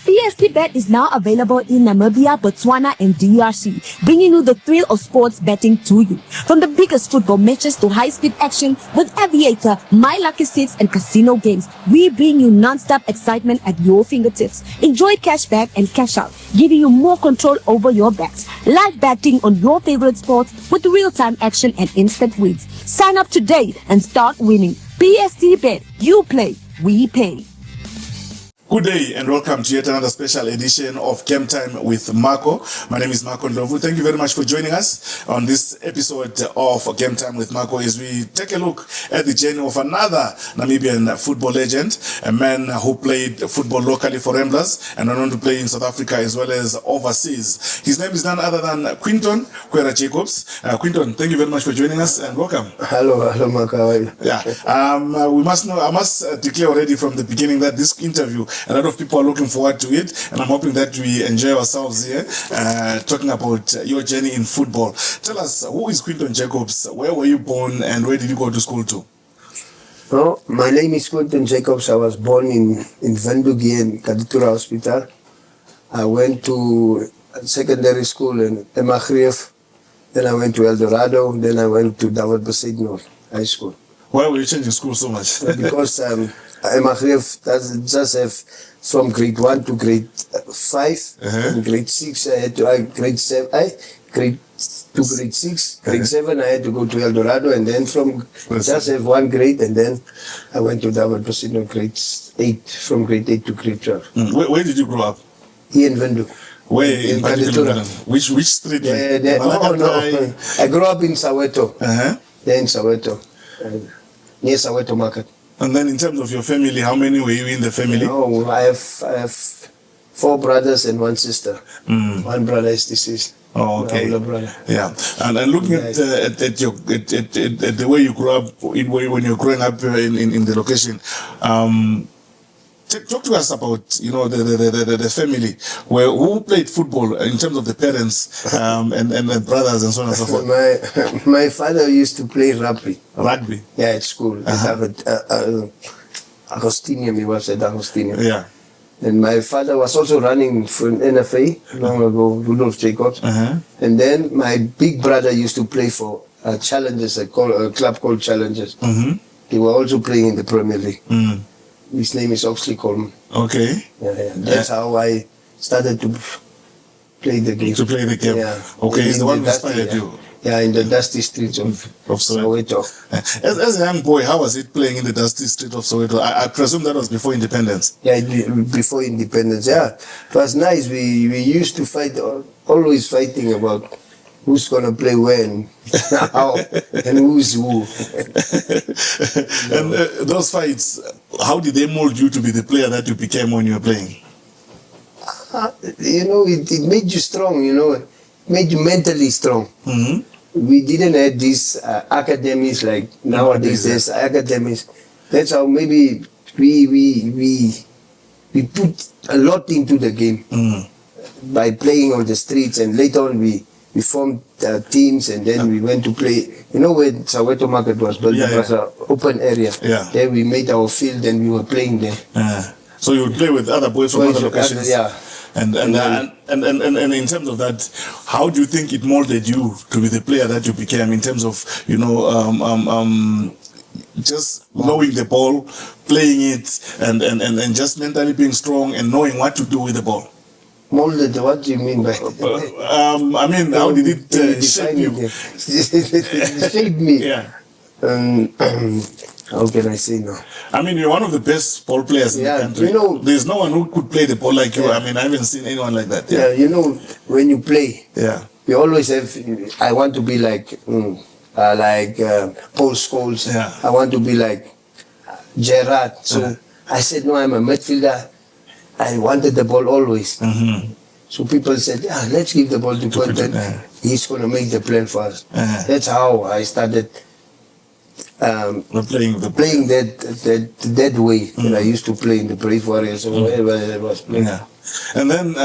PstBet is now available in Namibia, Botswana, and DRC, bringing you the thrill of sports betting to you. From the biggest football matches to high-speed action with Aviator, My Lucky Six, and casino games, we bring you non-stop excitement at your fingertips. Enjoy cashback and cash out, giving you more control over your bets. Live betting on your favorite sports with real-time action and instant wins. Sign up today and start winning. PstBet, you play, we pay. Good day and welcome to yet another special edition of Game Time with Marco. My name is Marco Ndlovu. Thank you very much for joining us on this episode of Game Time with Marco as we take a look at the journey of another Namibian football legend, a man who played football locally for Ramblers and went on to play in South Africa as well as overseas. His name is none other than Quinton Jacobs. Quinton, thank you very much for joining us and welcome. Hello Marco. How are you? Yeah, I must declare already from the beginning that this interview, a lot of people are looking forward to it, and I'm hoping that we enjoy ourselves here, talking about your journey in football. Tell us, who is Quinton Jacobs? Where were you born, and where did you go to school to? Oh, my name is Quinton Jacobs. I was born in Ndlovu in Kaditura Hospital. I went to secondary school in Emagrief. Then I went to El Dorado. Then I went to PstBetNamibia High School. Why were you changing school so much? Because Emagrief doesn't just have from grade 1 to grade 5, and grade 6 I had to grade 7, grade 2 grade 6, grade 7 I had to go to El Dorado, and then from just have one grade, and then I went to PstBetNamibia grade 8, from grade 8 to grade 12. Where did you grow up? Here in Ndlovu. Where in particular? Which street? No. I grew up in Soweto. There in Soweto, near Soweto Market. And then in terms of your family, how many were you in the family? No, I have 4 brothers and 1 sister. One brother is deceased. Oh, okay. My older brother. Yeah, and looking at the way you grew up, when you're growing up in the location, talk to us about the family who played football in terms of the parents and the brothers and so on and so forth. My father used to play rugby. Rugby? Yeah, at school. Agostinium, he was at Agostinium. Yeah. And my father was also running for an NFA long ago, Rudolph Jacobs. And then my big brother used to play for Challengers, a club called Challengers. They were also playing in the Premier League. His name is Oxley Coleman. Okay. Yeah. That's how I started to play the game. To play the game. Yeah. Okay, he's the one who inspired you. Yeah, in the dusty streets of Soweto. As a young boy, how was it playing in the dusty street of Soweto? I presume that was before independence. Yeah, before independence. Yeah, it was nice. We used to fight, always fighting about who's gonna play when, how, and who's who. And those fights, how did they mold you to be the player that you became when you were playing? It made you strong. It made you mentally strong. We didn't have these academies like nowadays. There's academies. That's how maybe we put a lot into the game by playing on the streets, and later on we formed teams, and then we went to play. When Soweto Market was built, it was an open area. Yeah. There we made our field, and we were playing there. So you would play with other boys from other locations. Yeah. And in terms of that, how do you think it molded you to be the player that you became in terms of just knowing the ball, playing it, and just mentally being strong and knowing what to do with the ball? Molded, what do you mean by how did it shape you? It shaped me. Yeah. How can I say now? You're one of the best ball players in the country. There's no one who could play the ball like you. I haven't seen anyone like that. Yeah, when you play, you always have, I want to be like Paul Scholes. Yeah. I want to be like Gerrard. So I said, no, I'm a midfielder. I wanted the ball always. So people said, let's give the ball to Quinton. He's going to make the plan for us. That's how I started playing that way that I used to play in the Brave Warriors or wherever I was playing. And then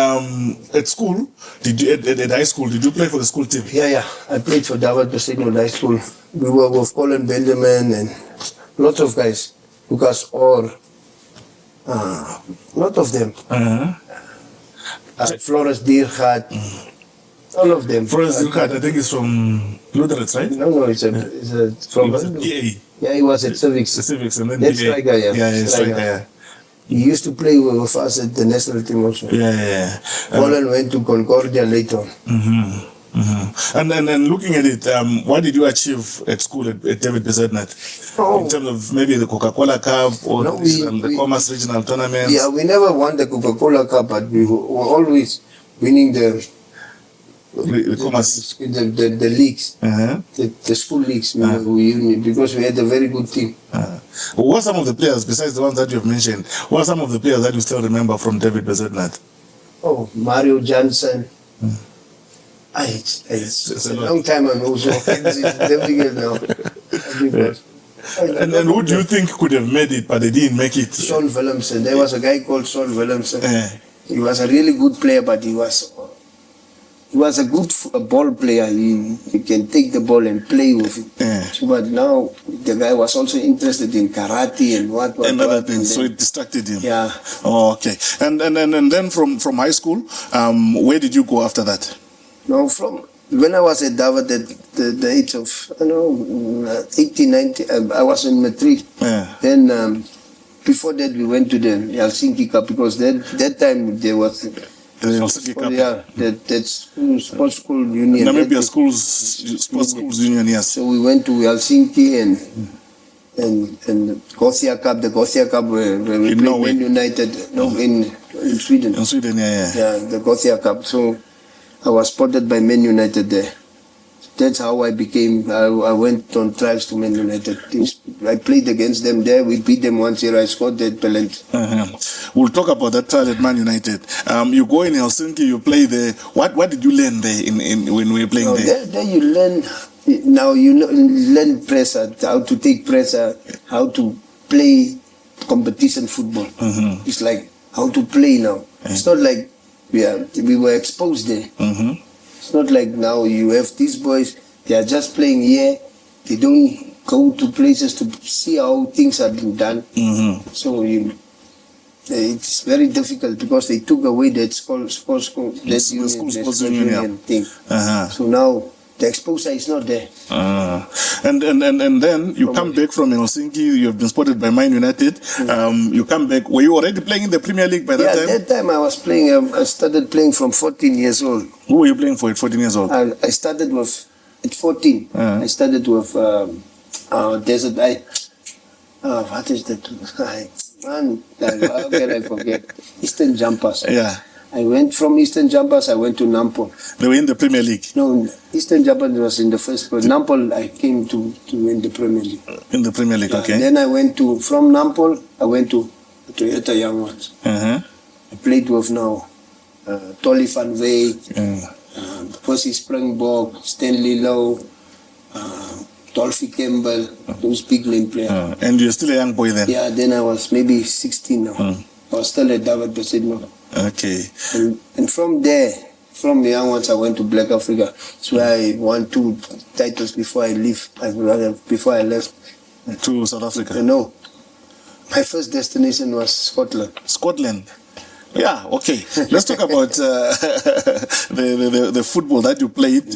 at school, at high school, did you play for the school team? Yeah. I played for PstBetNamibia High School. We were with Colin Benjamin and lots of guys. Lucas Orr, lot of them. Flores Diergaard, all of them. Flores Diergaard, I think is from Lutherans, right? No, it's from Was it PA? Yeah, he was at Civics. The Civics and then That's PA. striker, yeah. Yeah, striker, yeah. He used to play with us at the national team also. Yeah. Colin went to Concordia later on. And then looking at it, what did you achieve at school at David Bezetnet? In terms of maybe the Coca-Cola Cup or the Commerce Regional Tournaments? Yeah, we never won the Coca-Cola Cup, but we were always winning the Commerce. The leagues, the school leagues, because we had a very good team. What are some of the players, besides the ones that you have mentioned, what are some of the players that you still remember from David Bezetnet? Oh, Mario Johnson. It's a long time ago, so it's difficult now. And then who do you think could have made it, but they didn't make it? Sean Willemsen. There was a guy called Sean Willemsen. He was a really good player, but he was a good ball player. He can take the ball and play with it. But now the guy was also interested in karate and what other things, so it distracted him. Yeah. Oh, okay. And then from high school, where did you go after that? No, from when I was at David at the age of 18, 19, I was in matric. Then before that we went to the Helsinki Cup, because that time there was that sports school union. Namibia sports schools union, yes. So we went to Helsinki and Gothia Cup, the Gothia Cup where we played Man United. No, in Sweden. In Sweden, yeah. Yeah, the Gothia Cup. So I was spotted by Man United there. That's how I went on trials to Man United. I played against them there. We beat them 1-0. I scored that penalty. We'll talk about that trial at Man United. You go in Helsinki, you play there. What did you learn there when we were playing there? There you learn. Now you learn pressure, how to take pressure, how to play competition football. It's like how to play now. It's not like we were exposed there. It's not like now you have these boys, they are just playing here, they don't go to places to see how things are being done. So it's very difficult because they took away that sports union thing. So now the exposure is not there. And then you come back from Helsinki, you have been spotted by Man United. You come back. Were you already playing in the Premier League by that time? Yeah, that time I was playing. I started playing from 14 years old. Who were you playing for at 14 years old? I started with, at 14, I started with, there's a guy, what is that? Man, how can I forget? Eastern Jumpers. Yeah. I went from Eastern Jumpers, I went to Nampol. They were in the Premier League? No, Eastern Jumpers was in the first, but Nampol I came to win the Premier League. In the Premier League, okay. Then I went from Nampol, I went to Toyota Young Ones. I played with now Tolly van Wyk, Percy Springbok, Stanley Lowe, Dolphy Campbell, those big name players. And you're still a young boy then? Yeah, then I was maybe 16 now. I was still at David Bezetnet. Okay. And from there, from the Young Ones, I went to Black Africa. That's where I won 2 titles before I left. To South Africa? No. My first destination was Scotland. Scotland? Yeah, okay. Let's talk about the football that you played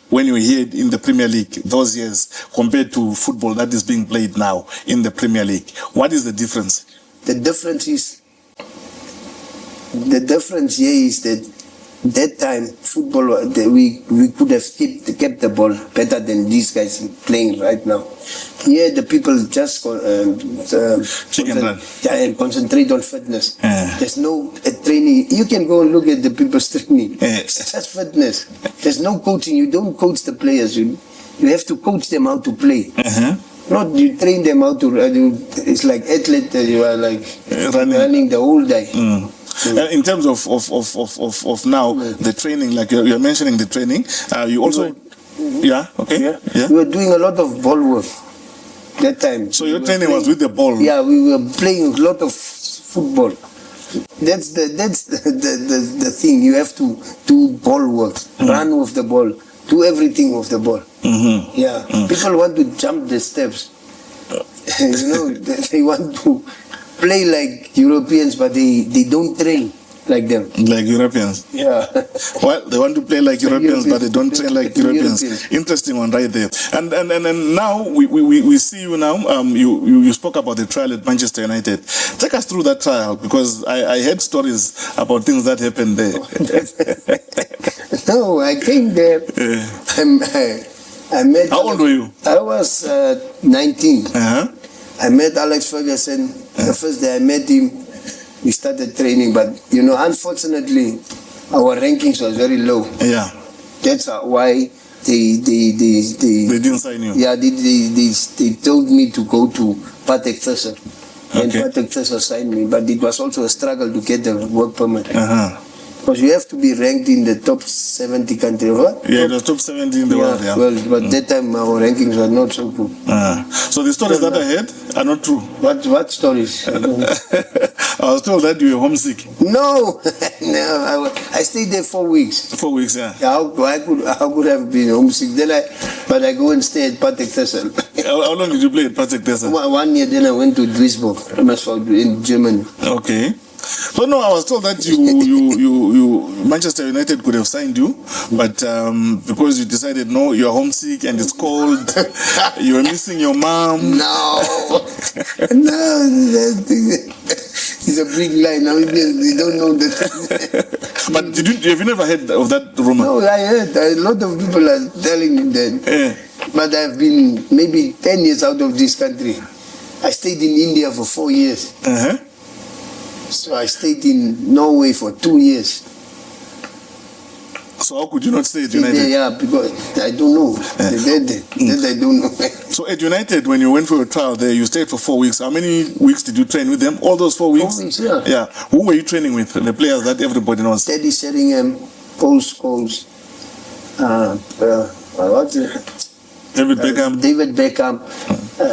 when you were here in the Premier League those years compared to football that is being played now in the Premier League. What is the difference? The difference here is that time football we could have kept the ball better than these guys playing right now. Here the people just concentrate on fitness. There's no training. You can go and look at the people's training. It's just fitness. There's no coaching. You don't coach the players. You have to coach them how to play. Not you train them how to. It's like athlete. You are like running the whole day. In terms of now the training, like you're mentioning the training, you also we were doing a lot of ball work that time. So your training was with the ball? Yeah, we were playing a lot of football. That's the thing. You have to do ball work, run with the ball, do everything with the ball. People want to jump the steps. They want to play like Europeans, but they don't train. like them. Like Europeans. Yeah. Well, they want to play like Europeans, but they don't train like Europeans. Europeans. Interesting one right there. And now we see you now. You spoke about the trial at Manchester United. Take us through that trial, because I heard stories about things that happened there. No, I came there. I met. How old were you? I was 19. Uh-huh. I met Alex Ferguson. The first day I met him, we started training. But unfortunately, our rankings was very low. Yeah. That's why they didn't sign you. Yeah, they told me to go to Patek Thursa. And Okay. Patek Thursa signed me, but it was also a struggle to get the work permit. Uh-huh. Because you have to be ranked in the top 70 countries. What? Yeah, it was top 70 in the world. Yeah. Well, but that time our rankings were not so good. So the stories that I heard are not true. What stories? I was told that you were homesick. No, no. I stayed there 4 weeks. 4 weeks, yeah. How could I have been homesick? But I go and stay at Patek Thursa. How long did you play at Patek Thursa? 1 year. Then I went to Duisburg, in Germany. Okay. So no, I was told that you Manchester United could have signed you, but because you decided no, you're homesick and it's cold, you're missing your mom. No, it's a big lie. Now they don't know that. But have you never heard of that rumor? No, I heard. A lot of people are telling me that. Yeah. But I've been maybe 10 years out of this country. I stayed in India for 4 years. Uh-huh. So I stayed in Norway for 2 years. So how could you not stay at United? Yeah, because I don't know. That I don't know. So at United, when you went for a trial there, you stayed for 4 weeks. How many weeks did you train with them? All those 4 weeks? 4 weeks, yeah. Yeah. Who were you training with? The players that everybody knows. Teddy Sheringham, Paul Scholes, David Beckham,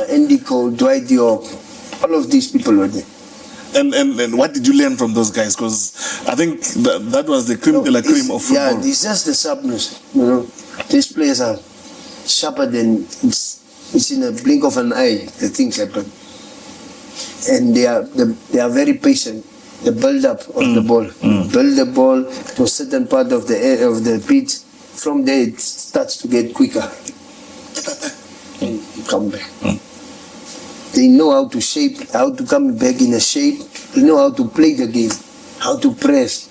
Andy Cole, Dwight York. All of these people were there. And what did you learn from those guys? Because I think that was the creme de la creme of football. Yeah, it's just the sharpness. These players are sharper than it's in a blink of an eye the things happen. And they are very patient. The build up of the ball, build the ball to a certain part of the pitch. From there it starts to get quicker. And you come back. They know how to come back in a shape. They know how to play the game, how to press.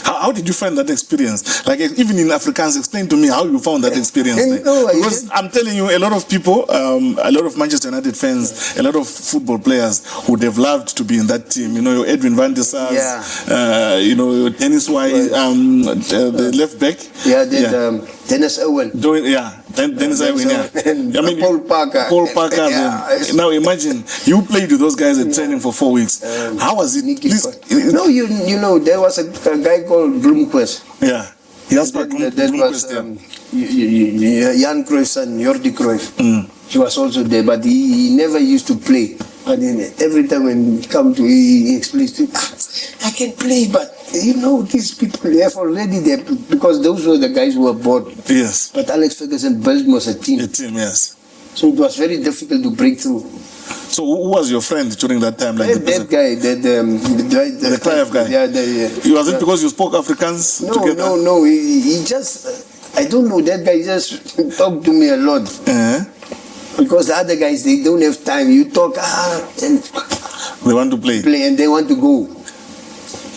How did you find that experience? Like, even in Afrikaans, explain to me how you found that experience. Because I'm telling you, a lot of people, a lot of Manchester United fans, a lot of football players would have loved to be in that team. Your Edwin van der Sar, your Dennis White, the left back. Dennis Owen. Dennis Owen, Paul Parker. Paul Parker. Now imagine, you played with those guys at training for 4 weeks. How was it? No, there was a guy called Bloemquist. Yeah. That was Jan Cruyff's son, Jordi Cruyff. He was also there, but he never used to play. But every time when he come to, he explains to me, I can play, but these people, they have already there, because those were the guys who were bored. Yes. But Alex Ferguson built was a team. A team, yes. So it was very difficult to break through. So who was your friend during that time? Like that guy, the Clive guy. Yeah, Was it because you spoke Afrikaans together? No. He just, I don't know. That guy just talked to me a lot. Because the other guys, they don't have time. You talk, and they want to play, and they want to go.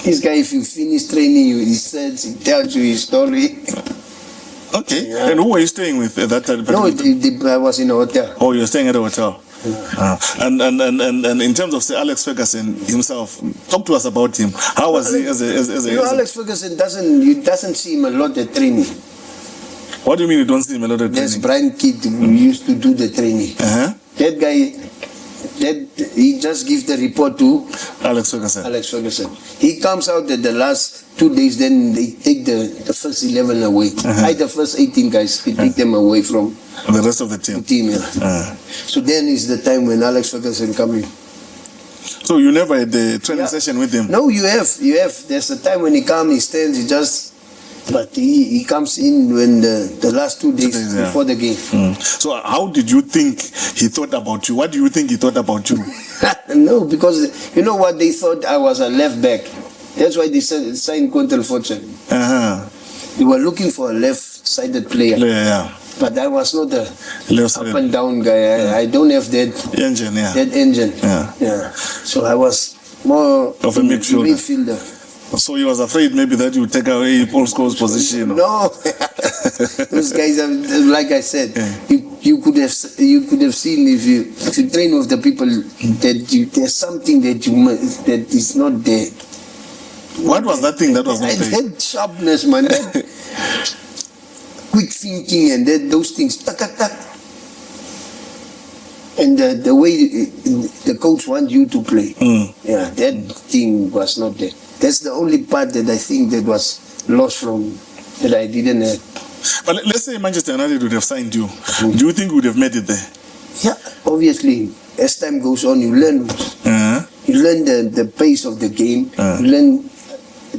This guy, if you finish training, he tells you his story. Okay. Yeah. And who were you staying with at that time? No, I was in a hotel. Oh, you were staying at a hotel. And in terms of, say, Alex Ferguson himself, talk to us about him. How was he as a Alex Ferguson doesn't see him a lot at training. What do you mean you don't see him a lot at training? There's Brian Kidd who used to do the training. That guy, he just gives the report to Alex Ferguson. He comes out at the last 2 days, then they take the first 11 away. The first 18 guys, they take them away from the rest of the team. So then is the time when Alex Ferguson comes in. So you never had the training session with him? No, you have. There's a time when he comes, he stands, but he comes in when the last 2 days before the game. So how did you think he thought about you? What do you think he thought about you? No, because you know what, they thought I was a left back. That's why they signed Quinton Jacobs. They were looking for a left-sided player. Yeah. But I was not a Left-sided. up and down guy. I don't have that Engine, yeah. that engine. Yeah. So I was more Of a midfielder. midfielder. So he was afraid maybe that you would take away Paul Scholes' position. No, those guys are, like I said, you could have seen if you train with the people that there's something that is not there. What was that thing that was not there? That sharpness, man. That quick thinking and those things. Tak, tak, tak. And the way the coach wants you to play. Yeah, that thing was not there. That's the only part that I think that was lost from that I didn't have. But let's say Manchester United would have signed you. Do you think you would have made it there? Yeah, obviously, as time goes on, you learn. You learn the pace of the game.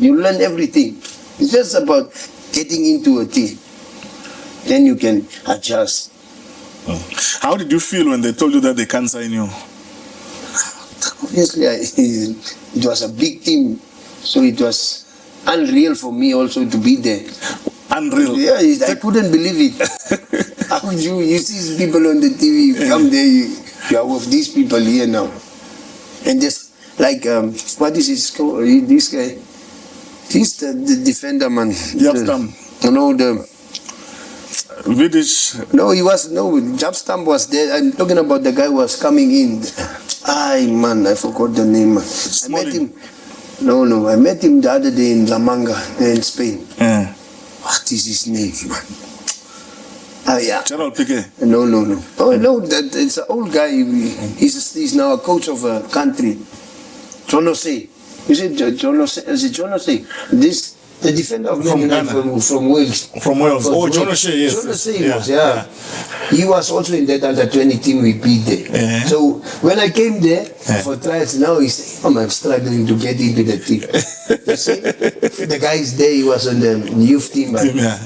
You learn everything. It's just about getting into a team. Then you can adjust. How did you feel when they told you that they can't sign you? Obviously, it was a big team, so it was unreal for me also to be there. Unreal. Yeah, I couldn't believe it. How would you see people on the TV, you come there, you are with these people here now. And just like, what is his called? This guy, he's the defender, man. Jabstam. No, the Vidic. No, Jabstam was there. I'm talking about the guy who was coming in. I forgot the name. I met him. No, I met him the other day in La Manga, in Spain. What is his name, man? Yeah. Gerald Piqué. No. Oh, no, it's an old guy. He's now a coach of a country. John O'Shea. Is it John O'Shea? Is it John O'Shea? The defender of From Man United from Wales. From Wales. Oh, John O'Shea, yes. John O'Shea was, yeah. He was also in that under-20 team we beat there. So when I came there for trials, now he's saying, I'm struggling to get into the team. You see? The guys there, he was on the youth team.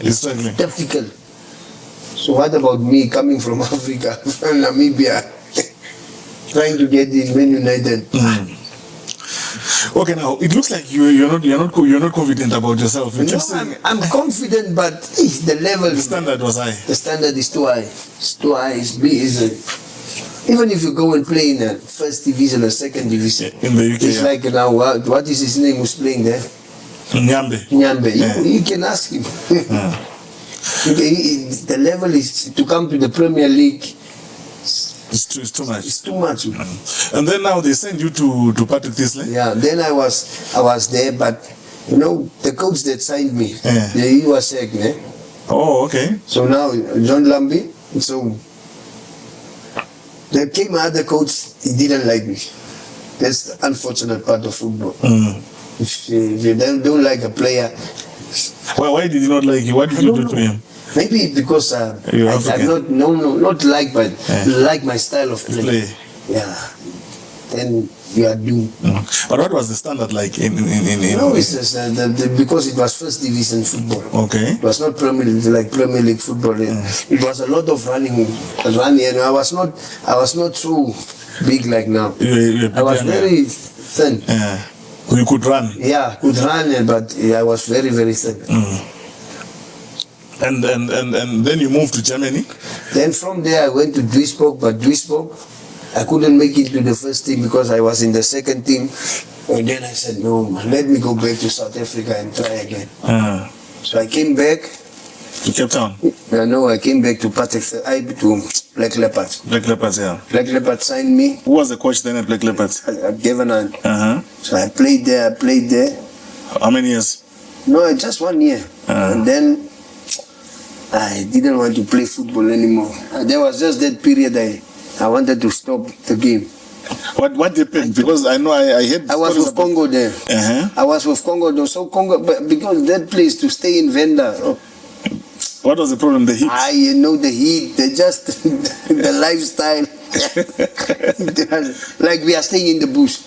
He's struggling. Difficult. So what about me coming from Africa, from Namibia, trying to get in Man United? Okay, now it looks like you're not confident about yourself. No, I'm confident, but the level, the standard was high. The standard is too high. It's too high. Even if you go and play in a first division or second division in the UK, it's like now what is his name who's playing there? Nyambe. You can ask him. The level is to come to the Premier League. It's too much. It's too much. And then now they send you to Patrick Thisley. Yeah. Then I was there, but the coach that signed me, he was sick, man. Oh, okay. So now John Lambi. So there came another coach. He didn't like me. That's the unfortunate part of football. If you don't like a player. Why did he not like you? What did you do to him? Maybe because I'm not like, but like my style of play. Yeah. Then you are doomed. But what was the standard like in No, it's just because it was first division football. Okay. It was not Premier League football. It was a lot of running, and I was not so big like now. I was very thin. You could run. Yeah, could run, but I was very, very thin. And then you moved to Germany? Then from there I went to Duisburg, but Duisburg, I couldn't make it to the first team because I was in the second team. And then I said, no, let me go back to South Africa and try again. So I came back. To Cape Town? No, I came back to Black Leopards. Black Leopards, yeah. Black Leopards signed me. Who was the coach then at Black Leopards? Gevenan. So I played there. How many years? No, just 1 year. And then I didn't want to play football anymore. There was just that period I wanted to stop the game. What happened? Because I know I heard. I was with Congo there. I was with Congo though. So Congo, but because that place to stay in Venda. What was the problem? The heat? The heat. The lifestyle. Like we are staying in the bush.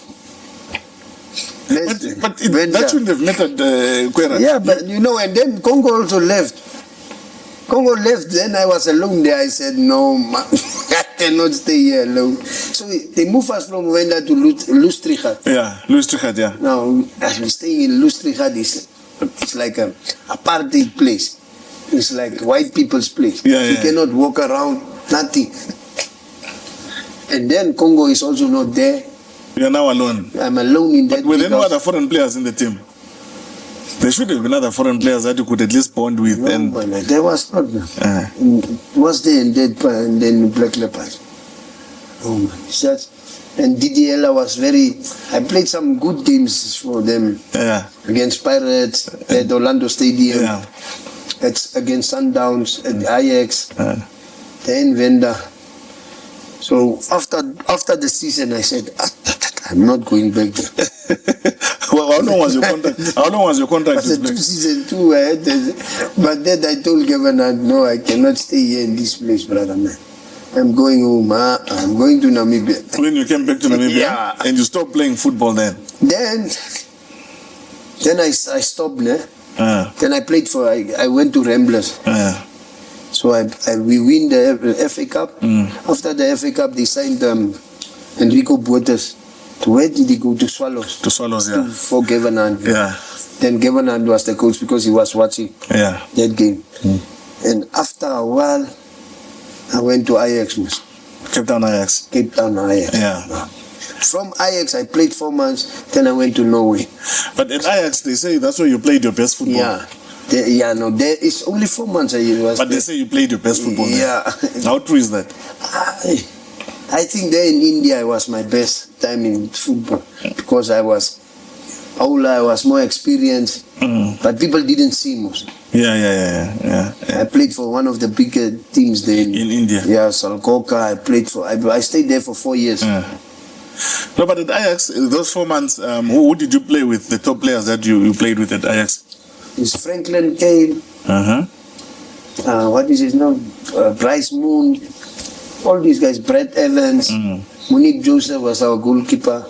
But that shouldn't have mattered, Kwera. Yeah, but and then Congo also left. Then I was alone there. I said, no, man. cannot stay here alone. So they move us from Venda to Lustrichat. Yeah, Lustrichat, yeah. Now, as we stay in Lustrichat, it's like a apartheid place. It's like white people's place. Yeah, You cannot walk around, nothing. And then Congo is also not there. You are now alone. I'm alone in that. But were there no other foreign players in the team? There should have been other foreign players that you could at least bond with. No, and there was not. It was there and then Black Leopard. Oh man, it's just, and DDL was very. I played some good games for them. Yeah. Against Pirates at Orlando Stadium. Yeah. Against Sundowns at Ajax. Then Venda. So after the season, I said, I'm not going back there. Well, how long was your contract? How long was your contract? I said 2 seasons, 2. I had but then I told Governor, no, I cannot stay here in this place, brother man. I'm going home. I'm going to Namibia. When you came back to Namibia, Yeah. And you stopped playing football then? Then I stopped there. Then I played I went to Ramblers. So we win the FA Cup. After the FA Cup, they signed Enrico Buetas. Where did he go? To Swallows. To Swallows, yeah. For Governor. Yeah. Then Governor was the coach because he was watching that game. And after a while, I went to Ajax. Cape Town Ajax. Cape Town Ajax. Yeah. From Ajax, I played 4 months. Then I went to Norway. But at Ajax, they say that's where you played your best football. Yeah. There it's only 4 months I was. But they say you played your best football. Yeah. How true is that? I think there in India I was my best time in football because I was older, I was more experienced, but people didn't see most. Yeah. I played for one of the bigger teams there in India. Yeah, Salkoka. I stayed there for 4 years. No, but at Ajax, those 4 months, who did you play with? The top players that you played with at Ajax? It's Franklin Kane. What is his name? Bryce Moon. All these guys. Brett Evans. Monique Joseph was our goalkeeper.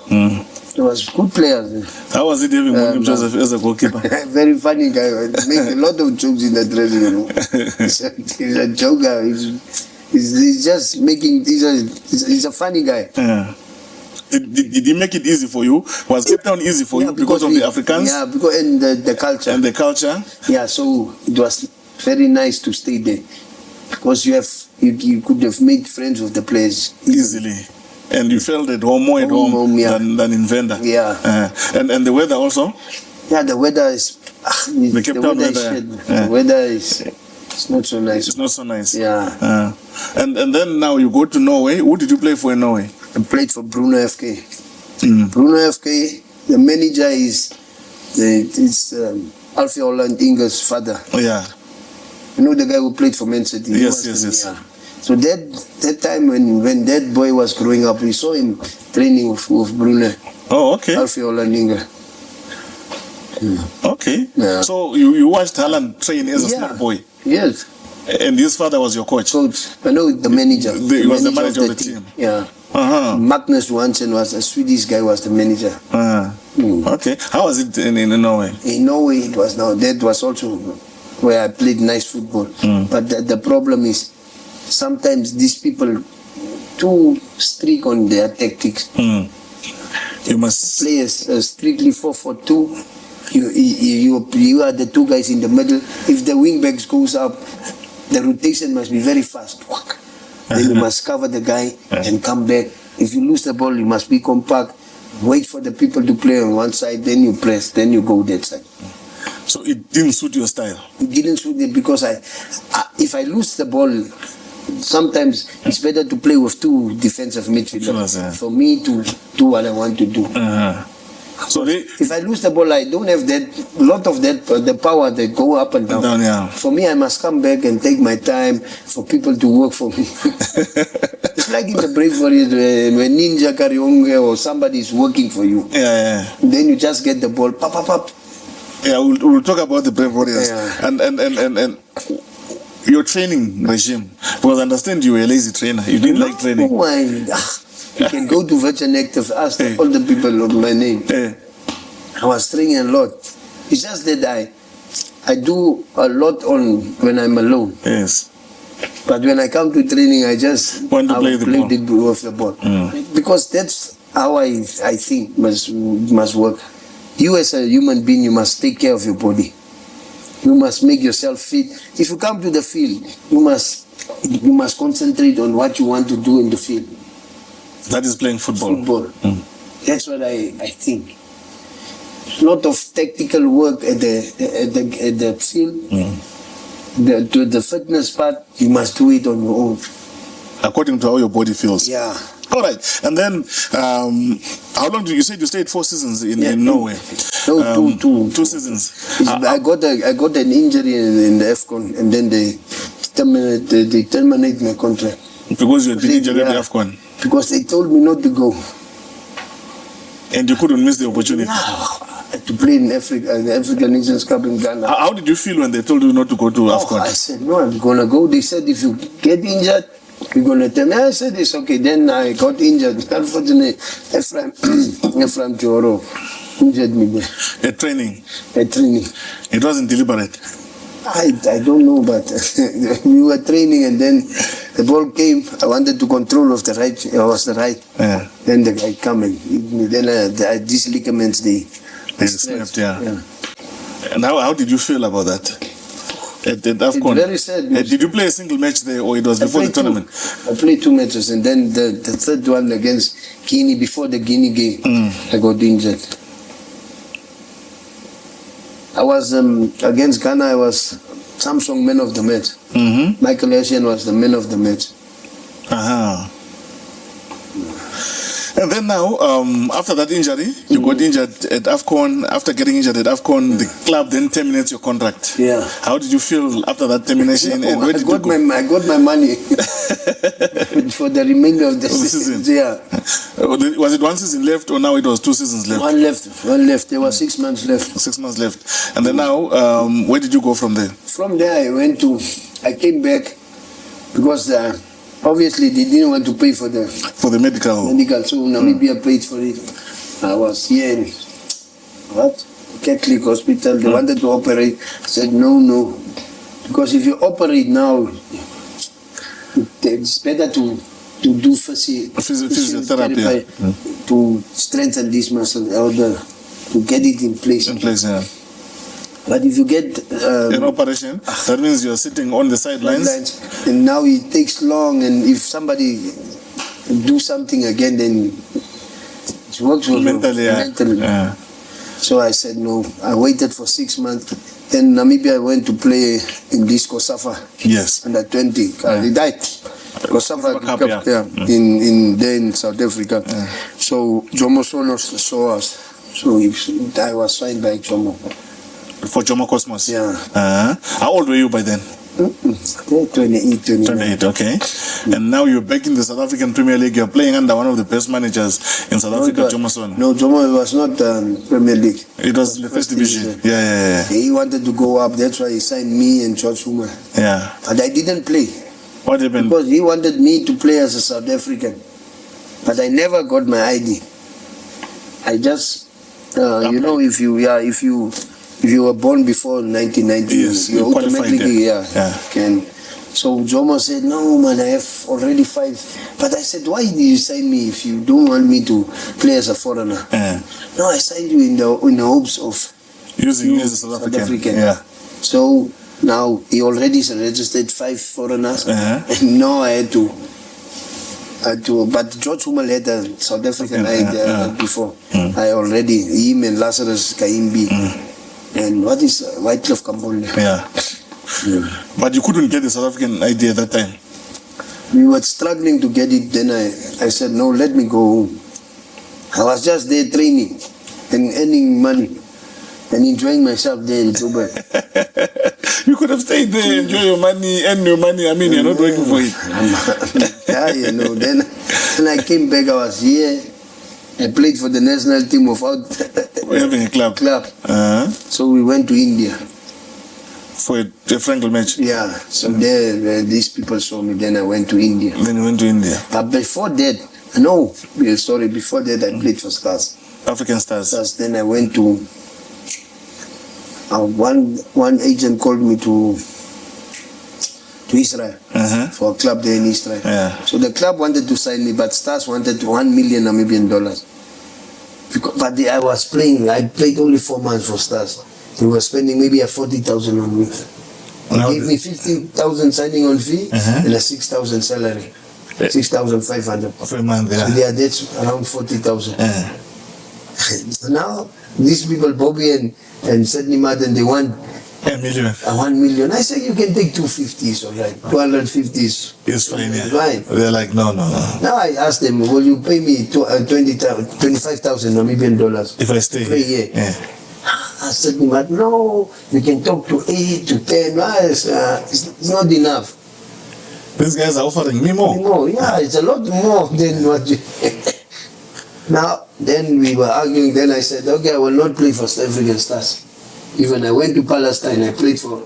There was good players. How was it having Monique Joseph as a goalkeeper? Very funny guy. Make a lot of jokes in the dressing room. He's a joker. He's just making. He's a funny guy. Did he make it easy for you? Was Cape Town easy for you because of the Africans? Yeah, because and the culture. And the culture? Yeah, so it was very nice to stay there because you could have made friends with the players easily. And you felt at home more at home than in Venda. Yeah. And the weather also? Yeah, the weather is. The Cape Town weather. The weather is. It's not so nice. It's not so nice. Yeah. And then now you go to Norway. Who did you play for in Norway? I played for Bruno FK. Bruno FK. The manager is Alfie Holland Inger's father. Yeah. You know the guy who played for Man City? Yes. Yeah. So that time when that boy was growing up, we saw him training with Bruno. Oh, okay. Alfie Holland Inger. Okay. Yeah. So you watched Haaland train as a small boy? Yes. And his father was your coach? I know the manager. He was the manager of the team? Yeah. Magnus Johansson was a Swedish guy, was the manager. Okay. How was it in Norway? In Norway, that was also where I played nice football. But the problem is sometimes these people too strict on their tactics. You must play a strictly 4-4-2. You are the two guys in the middle. If the wing backs goes up, the rotation must be very fast. Then you must cover the guy and come back. If you lose the ball, you must be compact. Wait for the people to play on one side, then you press, then you go that side. So it didn't suit your style? It didn't suit me because if I lose the ball, sometimes it's better to play with two defensive midfielders for me to do what I want to do. So if I lose the ball, I don't have the power that go up and down. For me, I must come back and take my time for people to work for me. It's like in the Brave Warriors when Ninja Karionge or somebody is working for you. Then you just get the ball, pop. Yeah, we'll talk about the Brave Warriors and your training regime. Because I understand you were a lazy trainer. You didn't like training. You can go to Virgin Active, ask all the people of my name. I was training a lot. It's just that I do a lot when I'm alone. Yes. But when I come to training, I just Want to play the ball. With the ball. Because that's how I think must work. You as a human being, you must take care of your body. You must make yourself fit. If you come to the field, you must concentrate on what you want to do in the field. That is playing football. That's what I think. A lot of tactical work at the field. The fitness part, you must do it on your own. According to how your body feels. Yeah. All right. And then, how long did you say you stayed? 4 seasons in Norway? No, two. 2 seasons. I got an injury in the AFCON, and then they terminate my contract. Because you had been injured at the AFCON? Because they told me not to go. And you couldn't miss the opportunity? To play in Africa, the African Nations Cup in Ghana. How did you feel when they told you not to go to AFCON? I said, no, I'm going to go. They said, if you get injured, we're going to tell me. I said, it's okay. Then I got injured. Unfortunately, Ephraim Joro injured me there. At training? At training. It wasn't deliberate? I don't know, but we were training and then the ball came. I wanted to control of the right. It was the right. Yeah. Then the guy come and hit me. Then these ligaments, they snapped, yeah. And how did you feel about that? At AFCON? It's very sad. Did you play a single match there, or it was before the tournament? I played 2 matches, and then the third one against Guinea, before the Guinea game, I got injured. I was against Ghana. I was Samsung man of the match. Michael Essien was the man of the match. And then now, after that injury, you got injured at AFCON. After getting injured at AFCON, the club then terminates your contract. Yeah. How did you feel after that termination? And where did you go? I got my money for the remainder of the season. Yeah. Was it 1 season left, or now it was 2 seasons left? One left. There was 6 months left. 6 months left. And then now, where did you go from there? From there, I came back because obviously they didn't want to pay for the medical. So Namibia paid for it. I was here in Catholic hospital. They wanted to operate. I said no, because if you operate now, it's better to do physiotherapy to strengthen this muscle to get it in place. But if you get an operation, that means you're sitting on the sidelines. And now it takes long, and if somebody do something again, then it works mentally. Yeah. So I said no. I waited for 6 months. Then Namibia went to play in this Kosafa. Yes. Under 20. They died. Kosafa Cup, in South Africa. So Jomo Sonos saw us. So I was signed by Jomo. For Jomo Cosmos? Yeah. How old were you by then? 28, okay. And now you're back in the South African Premier League. You're playing under one of the best managers in South Africa, Jomo Sono. No, Jomo was not Premier League. It was the first division. Yeah. He wanted to go up. That's why he signed me and George Zuma. Yeah. But I didn't play. What happened? Because he wanted me to play as a South African. But I never got my ID. I just, if you were born before 1990, yes, you automatically can. So Jomo said, no man, I have already 5. But I said, why did you sign me if you don't want me to play as a foreigner? No, I signed you in the hopes of using you as a South African. Yeah. So now he already registered 5 foreigners, and now I had to. But George Hummel had a South African ID before. I already, him and Lazarus Kaimbi. And what is Wycliffe Kambole? Yeah. But you couldn't get the South African ID at that time? We were struggling to get it. Then I said, no, let me go home. I was just there training and earning money and enjoying myself there in Dubai. You could have stayed there, enjoy your money, earn your money. I mean, you're not working for it. Then I came back, I was here. I played for the national team without having a club. So we went to India. For a Frankel match? Yeah. So there, these people saw me. Then I went to India. Then you went to India. But before that, before that I played for Stars. African Stars. Then I went to, one agent called me to Israel. for a club there in Israel. Yeah. So the club wanted to sign me, but Stars wanted $1 million Namibian dollars. But I was playing. I played only 4 months for Stars. They were spending maybe a 40,000 on me. They gave me 15,000 signing on fee and a 6,000 salary. 6,500 for a month. So that's around 40,000. Now these people, Bobby and Sydney Martin, they want $1 million. $1 million. I say you can take 250 is alright. 250 is fine. Yeah. Fine. They're like no. Now I asked them, will you pay me 25,000 Namibian dollars if I stay here? Yeah. I said, but no, you can talk to 8 to 10. It's not enough. These guys are offering me more. Yeah, it's a lot more than what you... Now, then we were arguing. Then I said, okay, I will not play for South African Stars. Even I went to Palestine, I played for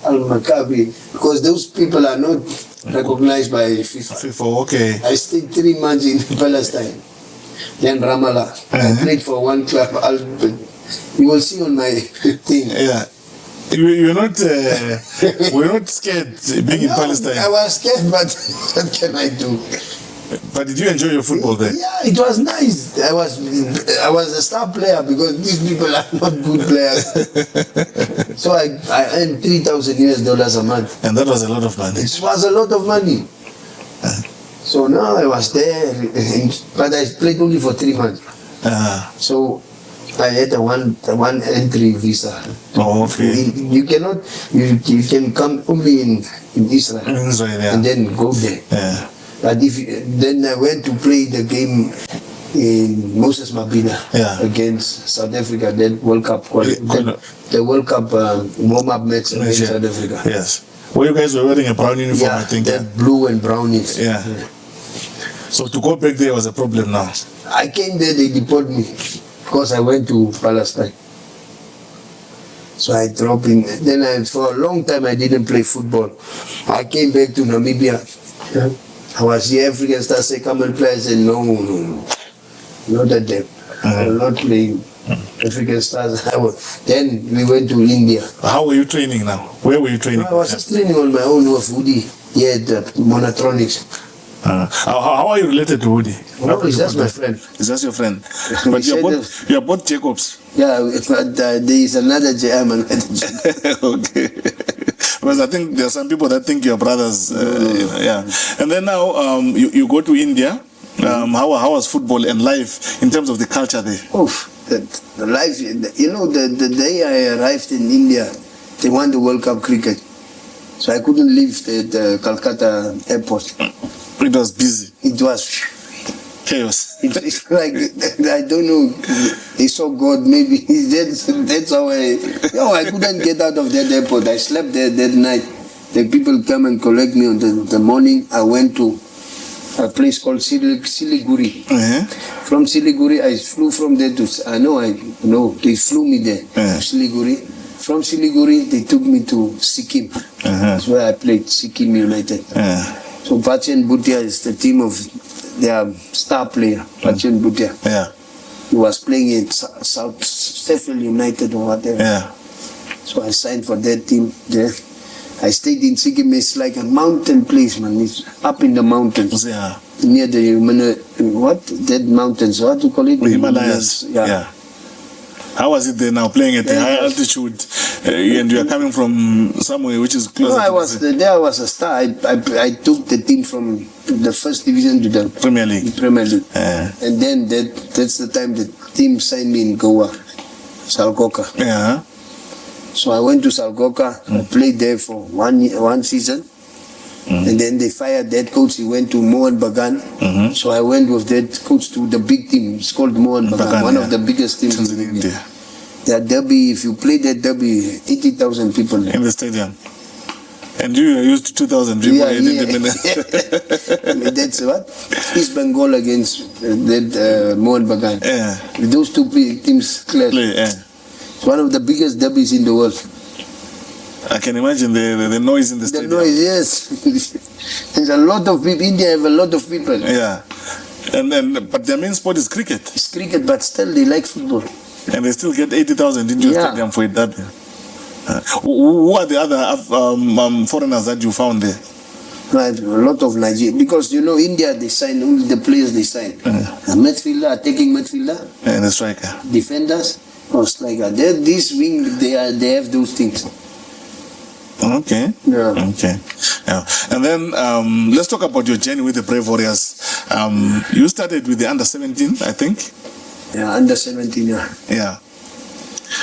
Al-Maccabi, because those people are not recognized by FIFA. Okay. I stayed 3 months in Palestine. Then Ramallah. I played for one club. You will see on my thing. Yeah. You're not, we're not scared being in Palestine. I was scared, but what can I do? But did you enjoy your football there? Yeah, it was nice. I was a star player because these people are not good players. So I earned $3,000 a month. And that was a lot of money. It was a lot of money. So now I was there, but I played only for 3 months. So I had a one entry visa. Oh, okay. You cannot. You can come only in Israel. In Israel, yeah. And then go there. Yeah. But then I went to play the game in Moses Mabhida against South Africa. That World Cup, the World Cup warm-up match against South Africa. Yes. Well, you guys were wearing a brown uniform, I think. That blue and brownies. Yeah. So to go back there was a problem now. I came there, they deported me because I went to Palestine. So I dropped in. Then for a long time I didn't play football. I came back to Namibia. I was here, African Stars say, come and play. I said, no, not at them. I will not play African Stars. Then we went to India. How were you training now? Where were you training? I was just training on my own with Woody. He had Monotronics. How are you related to Woody? No, he's just my friend. Is that your friend? But you are both Jacobs. Yeah, but there is another German. Okay. Because I think there are some people that think you're brothers. Yeah. And then now you go to India. How was football and life in terms of the culture there? The life, the day I arrived in India, they won the World Cup cricket. So I couldn't leave the Calcutta airport. It was busy. It was chaos. It's like, I don't know, they saw God maybe. That's how I couldn't get out of that airport. I slept there that night. The people come and collect me on the morning. I went to a place called Siliguri. From Siliguri, I flew from there to, they flew me there to Siliguri. From Siliguri, they took me to Sikkim. That's where I played, Sikkim United. So Bachchan Bhutia is the team of their star player, Bachchan Bhutia. Yeah. He was playing in South Sheffield United or whatever. Yeah. So I signed for that team there. I stayed in Sikkim. It's like a mountain place, man. It's up in the mountains. Yeah. Near the that mountains, what do you call it? The Himalayas. Yeah. How was it there now, playing at a high altitude, and you are coming from somewhere which is close? No, I was a star. I took the team from the first division to the Premier League. And then that's the time the team signed me in Goa, Salgoka. Yeah. So I went to Salgoka. I played there for one season. And then they fired that coach. He went to Mohan Bagan. So I went with that coach to the big team. It's called Mohan Bagan, one of the biggest teams in India. That derby, if you play that derby, 80,000 people in the stadium. And you used to 2,000 people. That's what? East Bengal against that Mohan Bagan. Those two teams clash. It's one of the biggest derbies in the world. I can imagine the noise in the stadium. The noise, yes. There's a lot of people. India have a lot of people. Yeah. But their main sport is cricket. It's cricket, but still they like football. And they still get 80,000 into the stadium for it. Who are the other foreigners that you found there? Right, a lot of Nigeria, because India, they sign only the players they sign. A midfielder, attacking midfielder, and a striker, defenders, or striker. This wing, they have those things. Okay. Yeah. Okay. Yeah. And then let's talk about your journey with the Brave Warriors. You started with the under 17, I think. Yeah, under 17. Yeah. Yeah.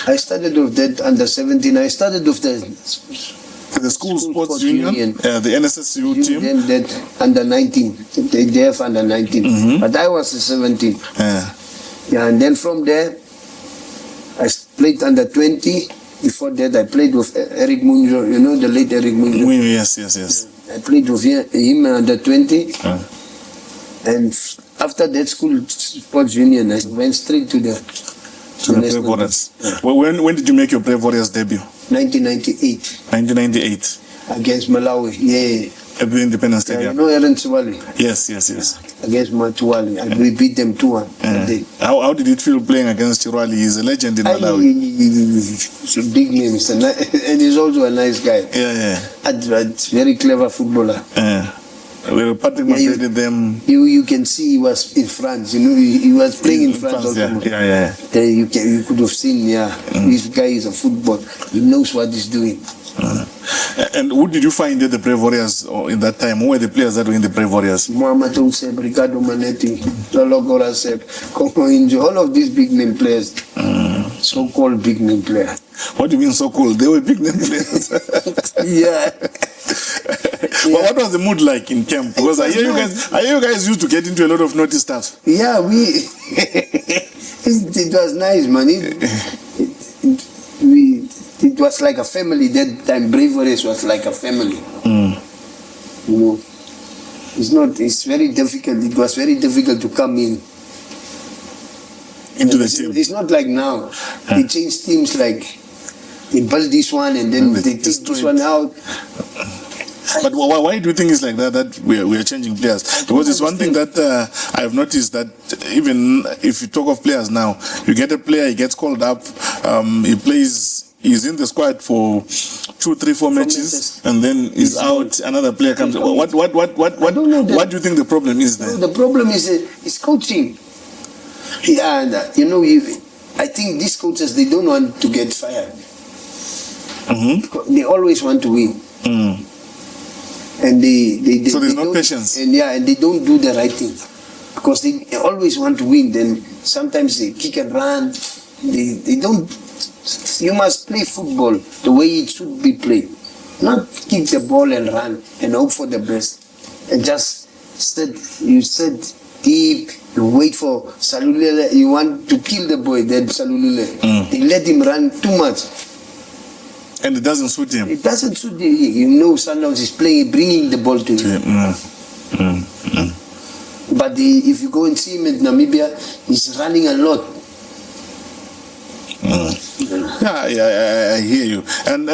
I started with that under 17. I started with the school sports union. The NSSU team. Then that under 19. They have under 19. But I was 17. Yeah, and then from there, I played under 20. Before that, I played with Eric Munjo, the late Eric Munjo. Yes. I played with him under 20. And after that school sports union, I went straight to the Brave Warriors. When did you make your Brave Warriors debut? 1998. 1998. Against Malawi, yeah. At the Independence Stadium. Aaron Swali. Yes. Against Matuwali. We beat them 2-1. How did it feel playing against Chirwali? He's a legend in Malawi. He's a big name. And he's also a nice guy. Yeah. Very clever footballer. Well, Patrick Masedi them. You can see he was in France. He was playing in France also. Yeah. You could have seen. This guy is a football. He knows what he's doing. And who did you find at the Brave Warriors in that time? Who were the players that were in the Brave Warriors? Muhammad Ouseb, Ricardo Manetti, Lolo Gorasep, Kongo Injo, all of these big name players. So-called big name players. What do you mean so-called? They were big name players. Yeah. Well, what was the mood like in camp? Because I hear you guys used to get into a lot of naughty stuff. Yeah, it was nice, man. It was like a family that time. Brave Warriors was like a family. It's very difficult. It was very difficult to come into the team. It's not like now. They change teams, like they build this one and then they take this one out. But why do you think it's like that? That we are changing players? Because it's one thing that I've noticed, that even if you talk of players now, you get a player, he gets called up, he plays. He's in the squad for 2, 3, 4 matches, and then he's out. Another player comes. What do you think the problem is there? The problem is coaching. Yeah, and I think these coaches, they don't want to get fired. They always want to win. And so there's no patience. And they don't do the right thing because they always want to win. Then sometimes they kick and run. They don't. You must play football the way it should be played. Not kick the ball and run and hope for the best. And just sit deep, you wait for Salulile, you want to kill the boy, then Salulile. They let him run too much. And it doesn't suit him. It doesn't suit him. Sundowns is playing, bringing the ball to him. But if you go and see him in Namibia, he's running a lot. Yeah, I hear you. And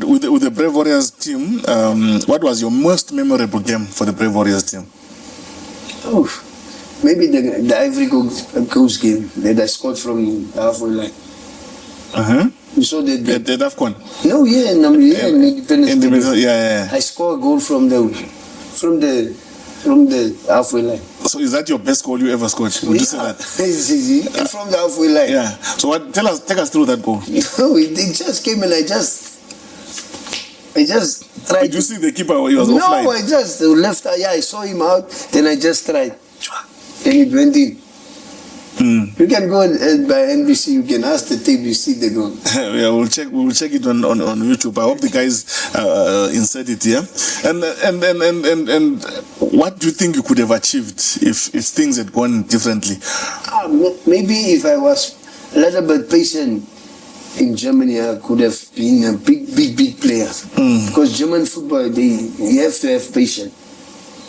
with the Brave Warriors team, what was your most memorable game for the Brave Warriors team? Oh, maybe the Ivory Coast game that I scored from the halfway line. You saw that? The AFCON? No, in Independence. Yeah. I scored a goal from the halfway line. So is that your best goal you ever scored? Would you say that? From the halfway line. Yeah. So take us through that goal. No, it just came and I just tried. Did you see the keeper? He was offline. No, I just left. I saw him out. Then I just tried. Then it went in. You can go by NBC. You can ask the tape. You see the goal. Yeah, we'll check it on YouTube. I hope the guys insert it here. And what do you think you could have achieved if things had gone differently? Maybe if I was a little bit patient in Germany, I could have been a big player. Because German football, you have to have patience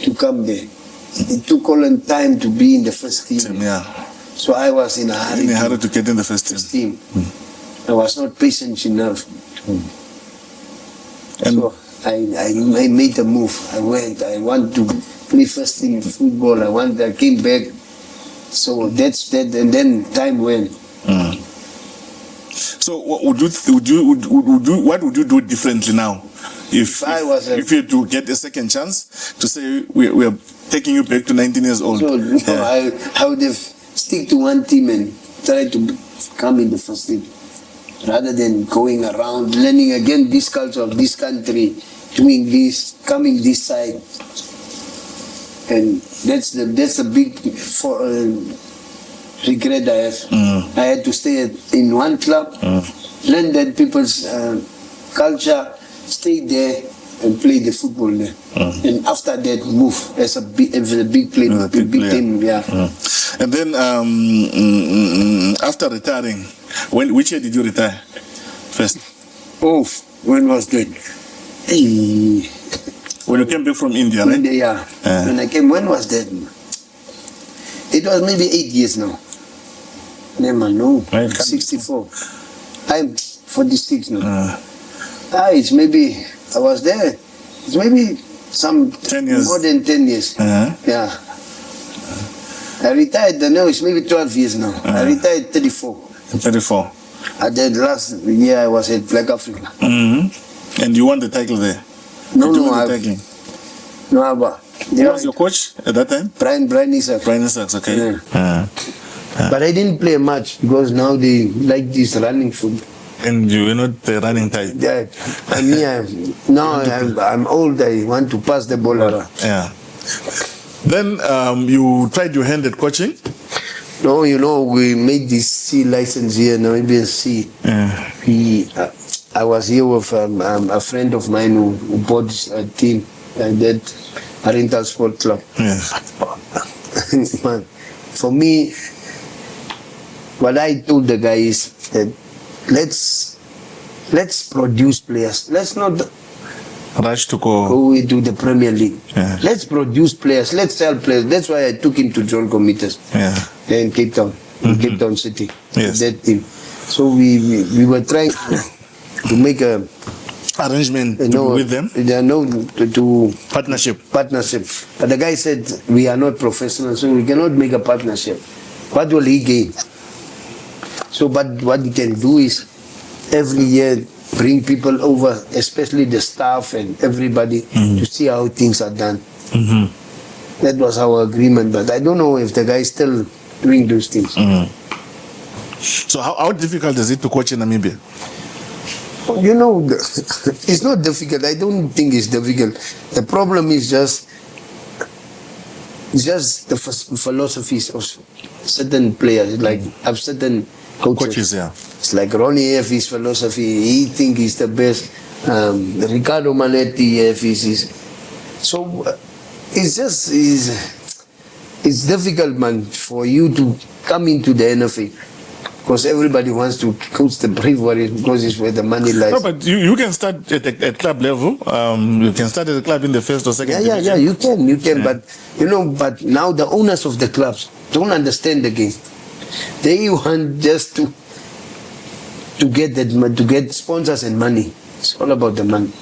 to come there. It took all the time to be in the first team. Yeah. So I was in a hurry. To get in the first team. I was not patient enough. And so I made a move. I want to play first team football. I came back. So that's that. And then time went. So what would you do differently now if you had to get a second chance to say we are taking you back to 19 years old? So, no, I would have stick to one team and try to come in the first team, rather than going around learning again this culture of this country, doing this, coming this side, and that's the big regret I have. I had to stay in one club, learn that people's culture, stay there and play the football there, and after that move as a big team. Yeah. And then after retiring, which year did you retire first? Oh, when was that? Hey. When you came back from India, right? India, yeah. When I came, when was that? It was maybe 8 years now. Never know. 64. I'm 46 now. It's maybe, I was there. It's maybe some 10 years. More than 10 years. Yeah. I retired, no, it's maybe 12 years now. I retired 34. 34. And then last year I was at Black Africa. And you won the title there? No, but who was your coach at that time? Brian Isaac. Brian Isaac, okay. Yeah. But I didn't play much because now they like this running football. And you were not the running type? Yeah. I'm old, I want to pass the ball around. Yeah. Then you tried your hand at coaching? No, we made this C license here, Namibian C. Yeah. I was here with a friend of mine who bought a team and that Rental Sport Club. Yeah. Man, for me, what I told the guy is that let's produce players. Let's not rush to go to the Premier League. Yeah. Let's produce players. Let's sell players. That's why I took him to John Comitas. Yeah. In Cape Town, Cape Town City. Yes. That team. So we were trying to make a arrangement with them. To partnership. But the guy said we are not professionals, so we cannot make a partnership. What will he gain? So, but what he can do is every year bring people over, especially the staff and everybody, to see how things are done. That was our agreement, but I don't know if the guy is still doing those things. So how difficult is it to coach in Namibia? It's not difficult. I don't think it's difficult. The problem is just the philosophies of certain players. Like I've certain coaches. Yeah. It's like Ronnie F. his philosophy. He think he's the best. Ricardo Manetti F. is. So it's difficult, man, for you to come into the NFA. Because everybody wants to coach the Bravery because it's where the money lies. No, but you can start at club level. You can start at the club in the first or second division. Yeah, you can. Yeah. But now the owners of the clubs don't understand the game. They want just to get sponsors and money. It's all about the money.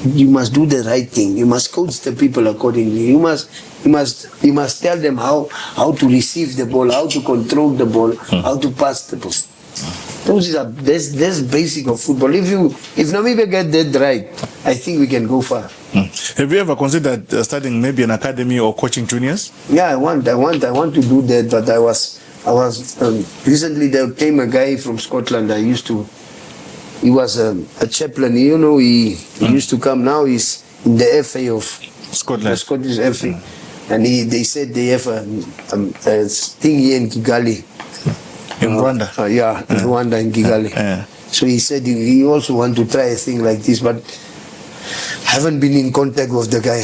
You must do the right thing. You must coach the people accordingly. You must tell them how to receive the ball, how to control the ball, how to pass the ball. That's basic of football. If Namibia get that right, I think we can go far. Have you ever considered starting maybe an academy or coaching juniors? Yeah, I want to do that, but I was recently there came a guy from Scotland. He was a chaplain. He used to come. Now he's in the FA of Scotland. The Scottish FA. And they said they have a thing here in Kigali. In Rwanda? In Rwanda, in Kigali. So he said he also want to try a thing like this, but I haven't been in contact with the guy.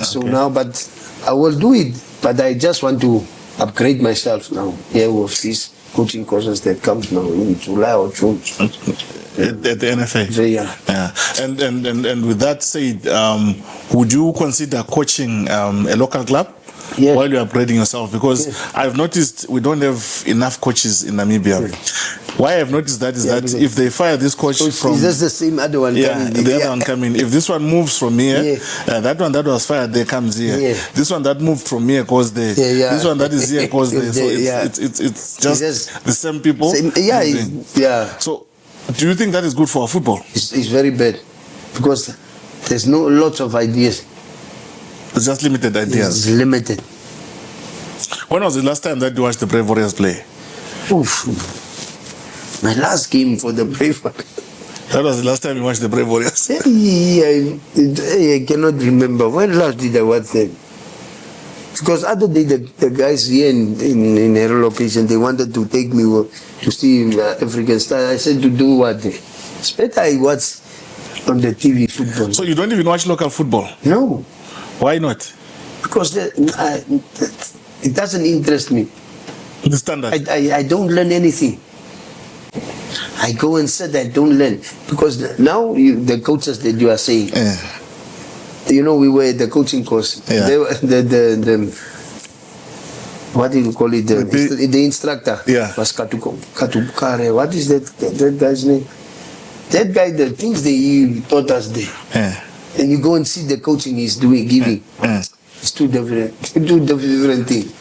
So now, but I will do it. But I just want to upgrade myself now here with these coaching courses that comes now in July or June. At the NFA. Yeah. And with that said, would you consider coaching a local club while you're upgrading yourself? Because I've noticed we don't have enough coaches in Namibia. Why I've noticed that is that if they fire this coach from... Is this the same other one coming? The other one coming. If this one moves from here, that one that was fired there comes here. This one that moved from here goes there. This one that is here goes there. So it's just the same people. So do you think that is good for our football? It's very bad because There's no lots of ideas. It's just limited ideas. It's limited. When was the last time that you watched the Brave Warriors play? Oof. My last game for the Brave. That was the last time you watched the Brave Warriors? I cannot remember. When last did I watch them? Because other day the guys here in Hero location, they wanted to take me to see African Star. I said to do what? It's better I watch on the TV football. So you don't even watch local football? No. Why not? Because it doesn't interest me. The standard? I don't learn anything. I go and sit, I don't learn. Because now the coaches that you are saying, you know, we were at the coaching course. Yeah. They were, the what do you call it? The instructor was Katukare. What is that guy's name? That guy, the things that he taught us there. And you go and see the coaching he's giving. It's two different things.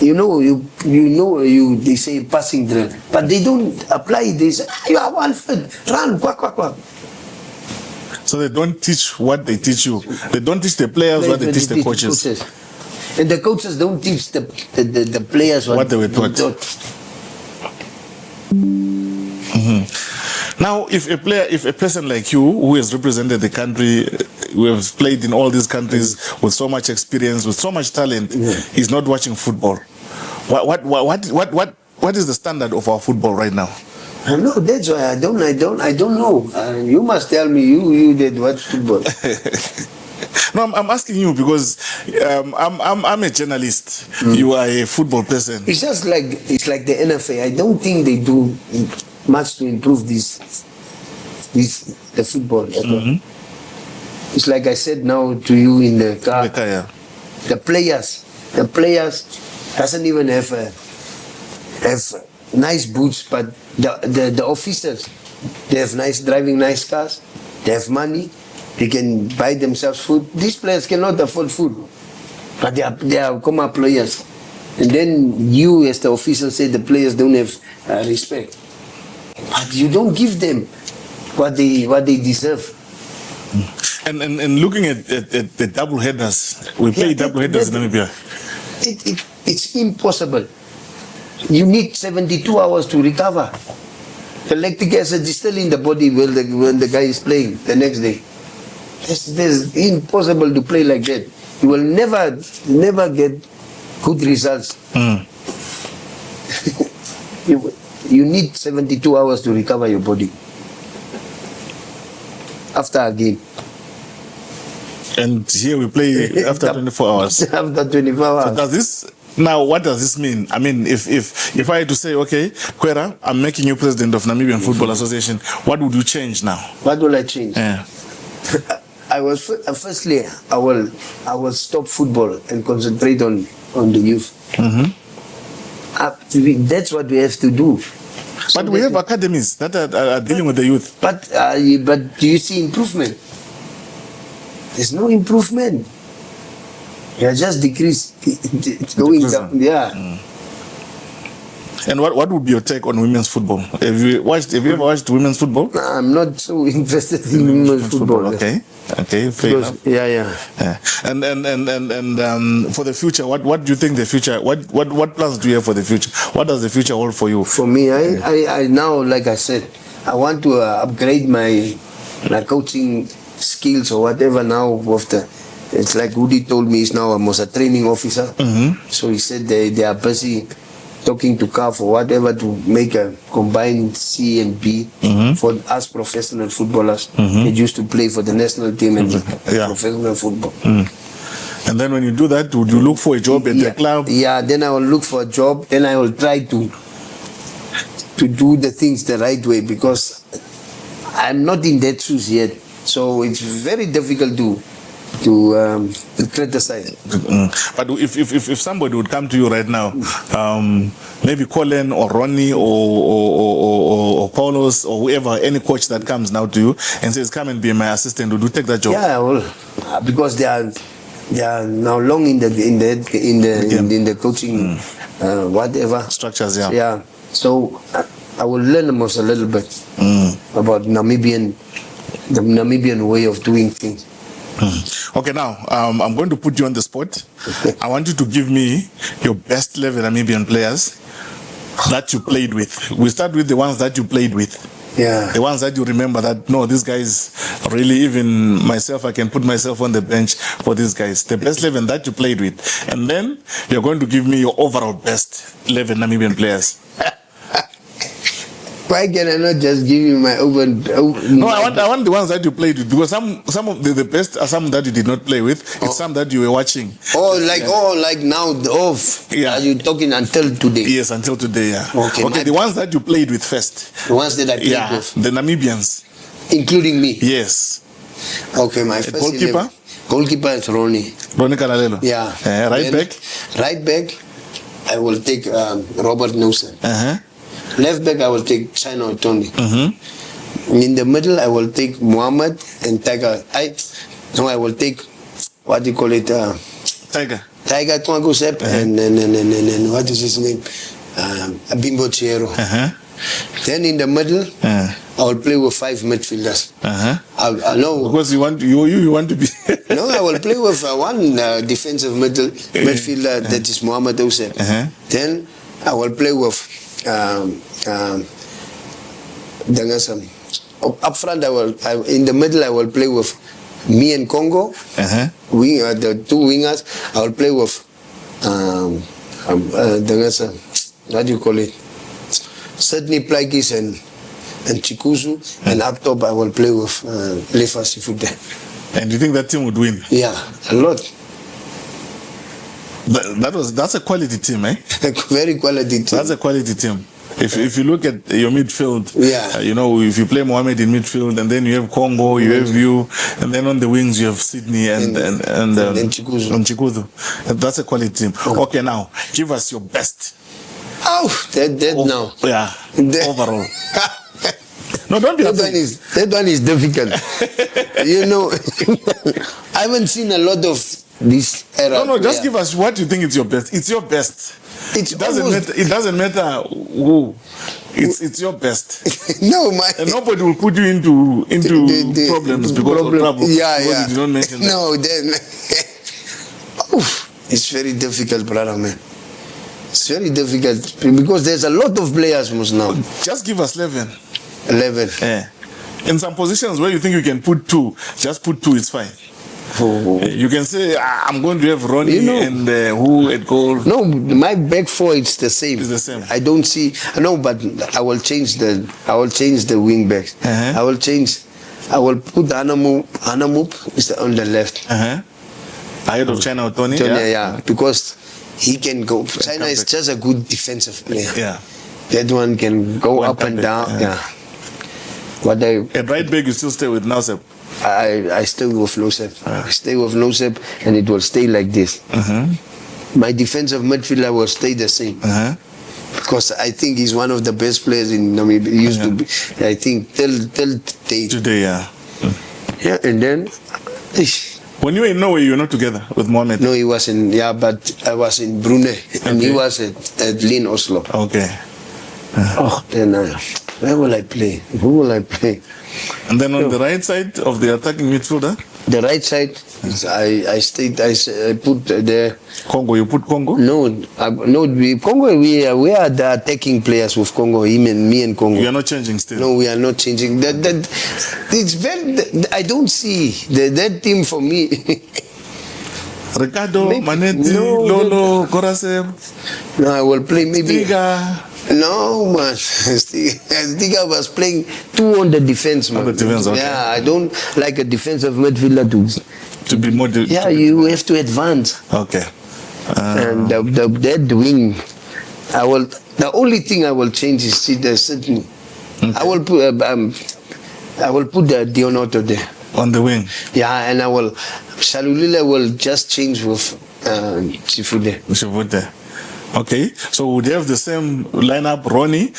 You know, they say passing drill, but they don't apply this. You are 1 foot, run, quack, quack, quack. So they don't teach what they teach you. They don't teach the players what they teach the coaches. And the coaches don't teach the players what they were taught. Now, if a person like you, who has represented the country, who has played in all these countries with so much experience, with so much talent, is not watching football, what is the standard of our football right now? No, that's why I don't know. You must tell me. You did watch football. No, I'm asking you because I'm a journalist. You are a football person. It's just like the NFA. I don't think they do much to improve the football. It's like I said now to you in the car. The players doesn't even have nice boots, but the officers, they have driving nice cars, they have money, they can buy themselves food. These players cannot afford food, but they are Coma players. And then you as the official say the players don't have respect, but you don't give them what they deserve. And looking at the double headers, we play double headers in Namibia. It's impossible. You need 72 hours to recover. The lactic acid is still in the body when the guy is playing the next day. It's impossible to play like that. You will never get good results. You need 72 hours to recover your body after a game. And here we play after 24 hours. After 24 hours. So what does this mean? I mean, if I had to say, okay, Kwera, I'm making you president of Namibian Football Association, what would you change now? What will I change? I will stop football and concentrate on the youth. That's what we have to do. But we have academies that are dealing with the youth. But do you see improvement? There's no improvement. You are just it's going down. Yeah. And what would be your take on women's football? Have you ever watched women's football? I'm not so interested in women's football. Okay, fair enough. Yeah. And for the future, what do you think the future? What plans do you have for the future? What does the future hold for you? For me, I now, like I said, I want to upgrade my coaching skills or whatever now. It's like Woody told me, he's now almost a training officer. So he said they are busy talking to CAF or whatever to make a combined C and B for us professional footballers that used to play for the national team and professional football. And then when you do that, would you look for a job at the club? Yeah, then I will look for a job. Then I will try to do the things the right way, because I'm not in that shoes yet. So it's very difficult to criticize. But if somebody would come to you right now, maybe Colin or Ronnie or Paulos or whoever, any coach that comes now to you and says, come and be my assistant, would you take that job? Yeah, I will, because they are now long in the coaching whatever structures. Yeah. So I will learn almost a little bit about Namibian the Namibian way of doing things. Okay, now I'm going to put you on the spot. I want you to give me your best 11 Namibian players that you played with. We start with the ones that you played with. Yeah. The ones that you remember that, no, these guys really, even myself, I can put myself on the bench for these guys. The best 11 that you played with. And then you're going to give me your overall best 11 Namibian players. Why can I not just give you my over? No, I want the ones that you played with, because some of the best are some that you did not play with. It's some that you were watching. Like now Yeah. Are you talking until today? Yes, until today, yeah. Okay, the ones that you played with first. The ones that I played with. The Namibians. Including me. Yes. Okay, my first goalkeeper? 11. Goalkeeper is Ronnie. Ronnie Kalalelo. Yeah. Right back? Right back, I will take Robert Nelson. Uh-huh. Left back, I will take China Otondi. Mm-hmm. In the middle, I will take Muhammad and Tiger. I will take, what do you call it? Tiger Twango Sepp and what is his name? Bimbo Chiero. Uh-huh. Then in the middle, I will play with 5 midfielders. Uh-huh. I know. Because you want to be. No, I will play with one defensive midfielder that is Muhammad Osep. Uh-huh. Then I will play with up front. In the middle I will play with me and Congo. Uh-huh. The 2 wingers. I will play with what do you call it? Sydney Plakis and Chikuzu. And up top I will play with Lefa Sifude. And you think that team would win? Yeah, a lot. That's a quality team, eh? Very quality team. That's a quality team. If you look at your midfield, yeah. If you play Mohamed in midfield, and then you have Congo, you have you, and then on the wings you have Sydney and Chikuzu. That's a quality team. Oh. Okay, now give us your best. Oh, that now. Yeah, overall. No, don't be afraid. That one is difficult. I haven't seen a lot of this era. No, just give us what you think is your best. It's your best. It doesn't matter who. It's your best. No, and nobody will put you into problems because of trouble. Yeah. You don't mention that. No, then it's very difficult, brother, man. It's very difficult because there's a lot of players now. Just give us 11. 11. Yeah. In some positions where you think you can put 2, just put 2. It's fine. Oh. You can say I'm going to have Ronnie and who at goal. No, my back 4 it's the same. It's the same. I don't see. No, but I will change the wing backs. Uh-huh. I will put Anamup is on the left. Uh-huh. Ahead of China Tony. Yeah, because he can go. China is just a good defensive player. Yeah. That one can go up and down. Yeah. What at right back you still stay with Nausep. I stay with Nosep. I stay with Nosep, and it will stay like this. Uh-huh. My defensive midfielder will stay the same. Uh-huh. Because I think he's one of the best players in Namibia. He used to be, I think, till today. Yeah. Yeah, and then. When you were in Norway, you were not together with Mohamed? No, he was in. Yeah, but I was in Brunei, and he was at Lyn Oslo. Okay. Then where will I play? Who will I play? And then on the right side of the attacking midfielder? The right side, I put there. Congo, you put Congo? No, Congo, we are the attacking players with Congo, me and Congo. You are not changing still? No, we are not changing. It's very, I don't see that team for me. Ricardo, Manetti, Lolo, Korasem. No, I will play maybe. Stiga. No, man. Stiga was playing 2 on the defense, man. On the defense, okay. Yeah, I don't like a defensive midfielder to be more. You have to advance. Okay. And that wing, the only thing I will change is Sydney. Okay. I will put the Dionoto there. On the wing? Yeah, and Shalulile will just change with Sifude. Okay, so we'd have the same lineup, Ronnie,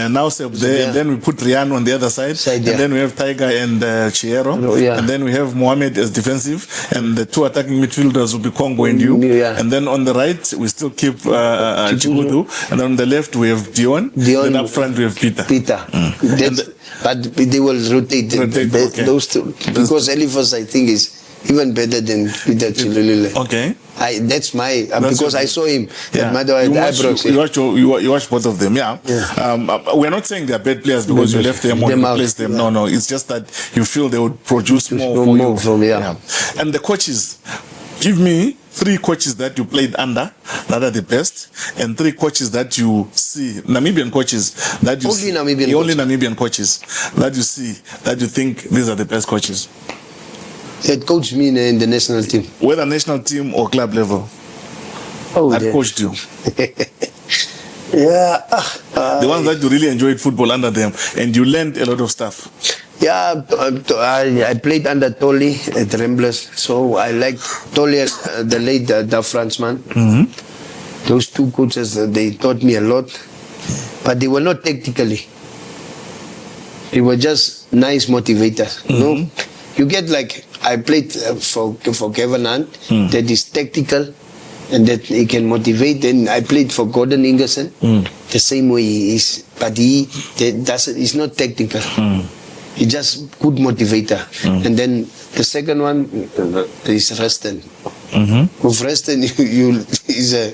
now Seb there, and then we put Rian on the other side, and then we have Tiger and Chiero, and then we have Mohamed as defensive, and the two attacking midfielders will be Congo and you, and then on the right we still keep Chikudu, and then on the left we have Dion, then up front we have Peter. But they will rotate those two, because Eliphas I think is even better than Peter Chilulile. Okay. That's my because I saw him. Yeah. You watch both of them. Yeah. We're not saying they're bad players because you left them or replaced them. Yeah. No. It's just that you feel they would produce more for you. And the coaches, give me 3 coaches that you played under that are the best, and 3 coaches that you see, Namibian coaches that you only see, Namibian coaches that you see that you think these are the best coaches. That coached me in the national team. Whether national team or club level. That coached you. The ones that you really enjoyed football under them and you learned a lot of stuff. Yeah, I played under Tolly at Ramblers, so I liked Tolly, the late the Frenchman. Those 2 coaches, they taught me a lot, but they were not tactically. They were just nice motivators. You know, you get like I played for Kevin Hunt, that is tactical and that he can motivate. Then I played for Gordon Ingerson, the same way he is, but he's not tactical. He's just good motivator. And then the second one is Reston. With Reston, he's a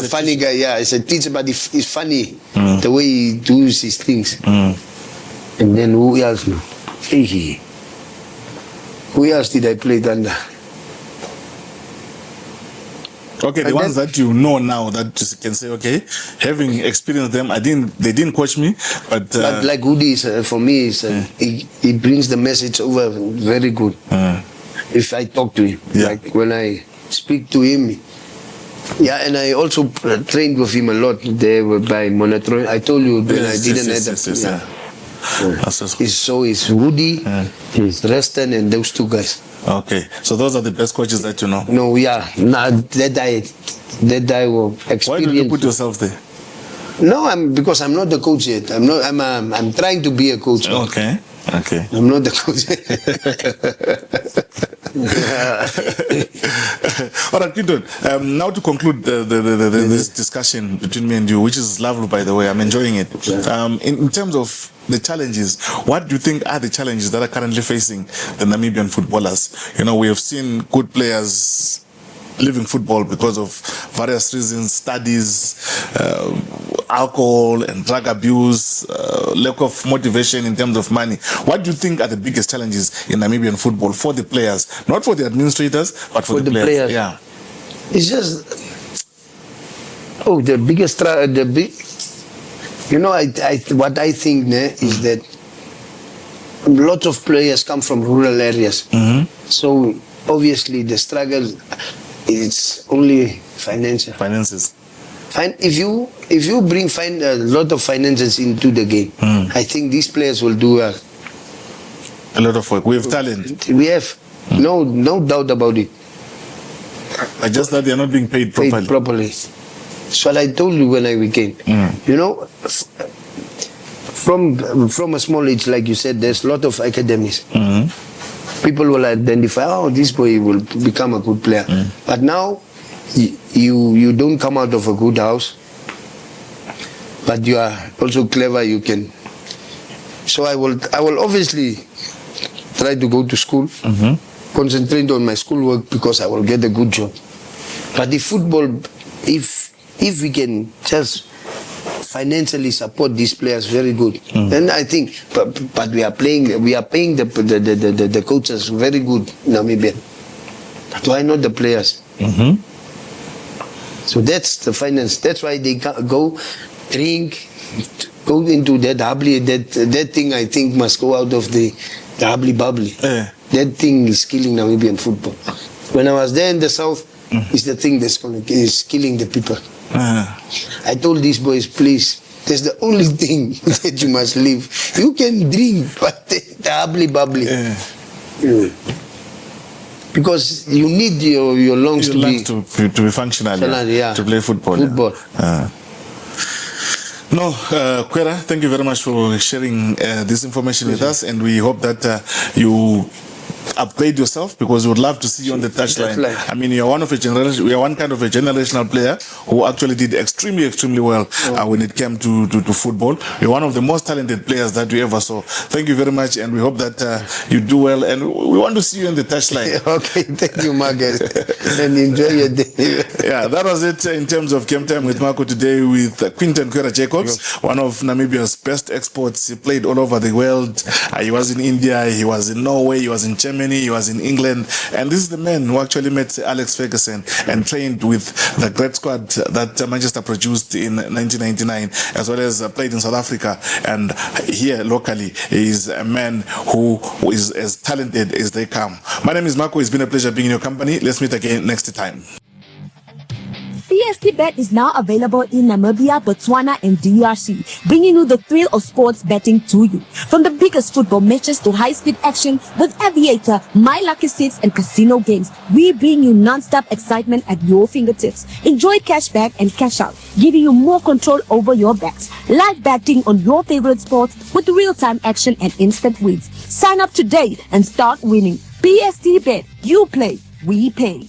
funny guy. Yeah, he's a teacher, but he's funny the way he does his things. And then who else? Who else did I play under? Okay, the ones that you know now that you can say, okay, having experienced them, they didn't coach me, but like Woody is, for me, he brings the message over very good. If I talk to him, like when I speak to him, and I also trained with him a lot there by monitoring. I told you when I didn't It's Woody, it's Reston, and those 2 guys. Okay, so those are the best coaches that you know. No, that I will experience. Why did you put yourself there? No, because I'm not the coach yet. I'm trying to be a coach. Okay. I'm not the coach. All right, Quinton. Now to conclude this discussion between me and you, which is lovely, by the way, I'm enjoying it. In terms of the challenges, what do you think are the challenges that are currently facing the Namibian footballers? You know, we have seen good players leaving football because of various reasons, studies, alcohol and drug abuse, lack of motivation in terms of money. What do you think are the biggest challenges in Namibian football for the players? Not for the administrators, but for the players. Yeah. It's just, the biggest, what I think is that lots of players come from rural areas. So obviously the struggle is only finances. If you bring a lot of finances into the game, I think these players will do a lot of work. We have talent. We have no doubt about it. I just that they're not being paid properly. So I told you when I came. You know, from a small age, like you said, there's a lot of academies. People will identify, this boy will become a good player. But now, you don't come out of a good house, but you are also clever. You can. So I will obviously try to go to school, concentrate on my schoolwork because I will get a good job. But the football, if we can just financially support these players very good, then I think. But we are paying the coaches very good in Namibia. But why not the players? So that's the finance. That's why they go drink, go into that hubbly. That thing I think must go out of the hubbly bubbly. That thing is killing Namibian football. When I was there in the south, it's the thing is killing the people. I told these boys, please, that's the only thing that you must leave. You can drink, but the hubbly bubbly. because you need your lungs Your lungs to be functional, to play football. No, Kwera, thank you very much for sharing this information with us, and we hope that you upgrade yourself, because we would love to see you on the touchline. I mean, you're one of a generation. We are one kind of a generational player who actually did extremely well when it came to football. You're one of the most talented players that we ever saw. Thank you very much, and we hope that you do well. And we want to see you on the touchline. Okay, thank you, Marcus, and enjoy your day. Yeah, that was it in terms of Game Time with Marco today with Quinton Jacobs, one of Namibia's best exports. He played all over the world. He was in India, he was in Norway, he was in Germany, he was in England, and this is the man who actually met Alex Ferguson and trained with the great squad that Manchester produced in 1999, as well as played in South Africa. And here locally, he is a man who is as talented as they come. My name is Marco. It's been a pleasure being in your company. Let's meet again next time. PstBet is now available in Namibia, Botswana, and DRC, bringing you the thrill of sports betting to you. From the biggest football matches to high-speed action with Aviator, My Lucky Seats, and casino games, we bring you non-stop excitement at your fingertips. Enjoy cash back and cash out, giving you more control over your bets. Live betting on your favorite sports with real-time action and instant wins. Sign up today and start winning. PstBet, you play, we pay.